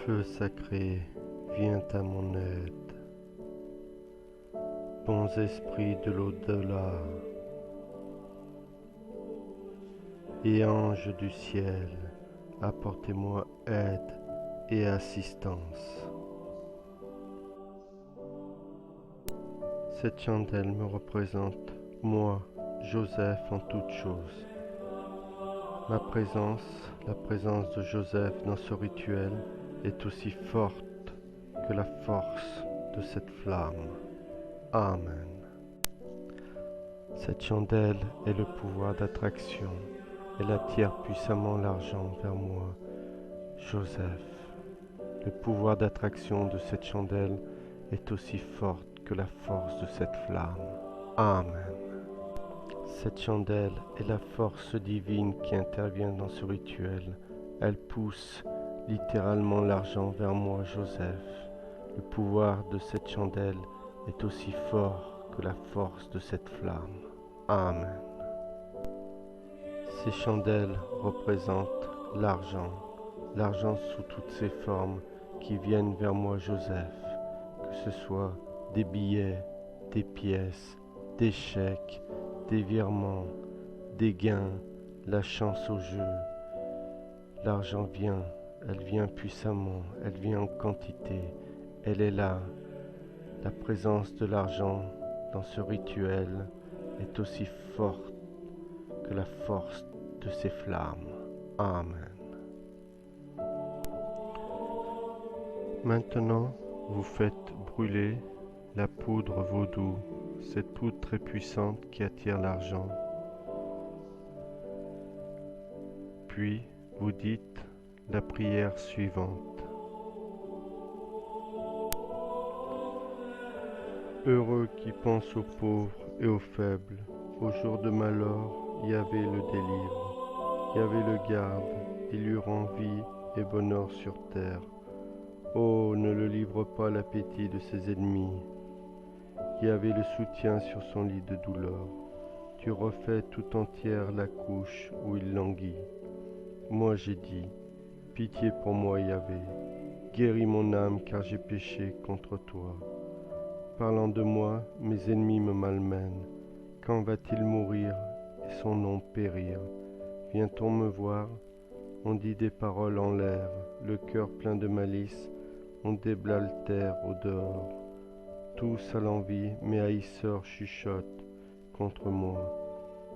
Feu sacré, viens à mon aide. Bons esprits de l'au-delà et anges du ciel, apportez-moi aide et assistance. Cette chandelle me représente, moi, Joseph, en toutes choses. Ma présence, la présence de Joseph dans ce rituel, est aussi forte que la force de cette flamme. Amen. Cette chandelle est le pouvoir d'attraction. Elle attire puissamment l'argent vers moi, Joseph. Le pouvoir d'attraction de cette chandelle est aussi forte que la force de cette flamme. Amen. Cette chandelle est la force divine qui intervient dans ce rituel. Elle pousse littéralement l'argent vers moi, Joseph. Le pouvoir de cette chandelle est aussi fort que la force de cette flamme. Amen. Ces chandelles représentent l'argent sous toutes ses formes qui viennent vers moi, Joseph, que ce soit des billets, des pièces, des chèques, des virements, des gains, la chance au jeu. L'argent vient, elle vient puissamment, elle vient en quantité, elle est là. La présence de l'argent dans ce rituel est aussi forte que la force de ces flammes. Amen. Maintenant, vous faites brûler la poudre vaudou, cette poudre très puissante qui attire l'argent. Puis, vous dites la prière suivante. Heureux qui pense aux pauvres et aux faibles. Au jour de malheur, Yahvé le délivre. Yahvé le garde, il lui rend vie et bonheur sur terre. Oh, ne le livre pas à l'appétit de ses ennemis. Yahvé le soutient sur son lit de douleur. Tu refais tout entière la couche où il languit. Moi j'ai dit, pitié pour moi Yahvé. Guéris mon âme car j'ai péché contre toi. Parlant de moi, mes ennemis me malmènent. Quand va-t-il mourir et son nom périr? Vient-on me voir? On dit des paroles en l'air, le cœur plein de malice, on déblaltère au dehors. Tous à l'envie, mes haïsseurs chuchotent contre moi.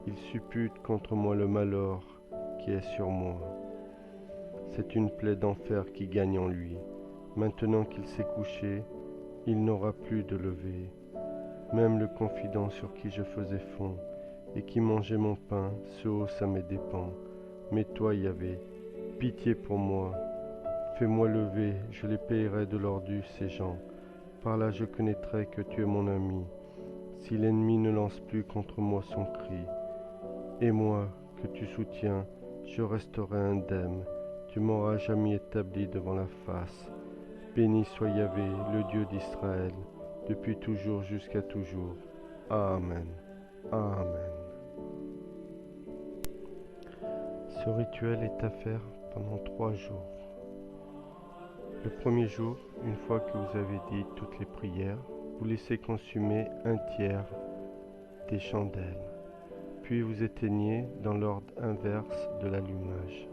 Ils supputent contre moi le malheur qui est sur moi. C'est une plaie d'enfer qui gagne en lui. Maintenant qu'il s'est couché, il n'aura plus de lever. Même le confident sur qui je faisais fond et qui mangeait mon pain se hausse à mes dépens. Mais toi, Yahvé, pitié pour moi. Fais-moi lever, je les payerai de leur dû, ces gens. Par là je connaîtrai que tu es mon ami. Si l'ennemi ne lance plus contre moi son cri, et moi, que tu soutiens, je resterai indemne. Tu m'auras jamais établi devant la face. Béni soit Yahvé, le Dieu d'Israël, depuis toujours jusqu'à toujours. Amen. Amen. Ce rituel est à faire pendant 3 jours. Le premier jour, une fois que vous avez dit toutes les prières, vous laissez consumer 1/3 des chandelles. Puis vous éteignez dans l'ordre inverse de l'allumage.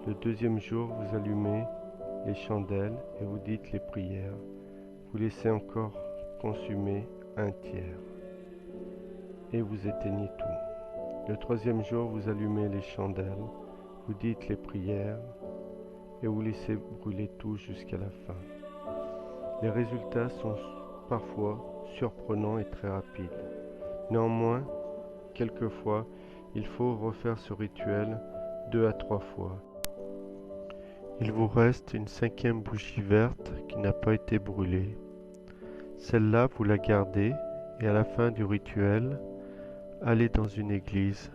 Le deuxième jour, vous allumez les chandelles et vous dites les prières. Vous laissez encore consumer 1/3 et vous éteignez tout. Le troisième jour, vous allumez les chandelles, vous dites les prières et vous laissez brûler tout jusqu'à la fin. Les résultats sont parfois surprenants et très rapides. Néanmoins, quelquefois, il faut refaire ce rituel 2 à 3 fois. Il vous reste une 5e bougie verte qui n'a pas été brûlée. Celle-là, vous la gardez et à la fin du rituel, allez dans une église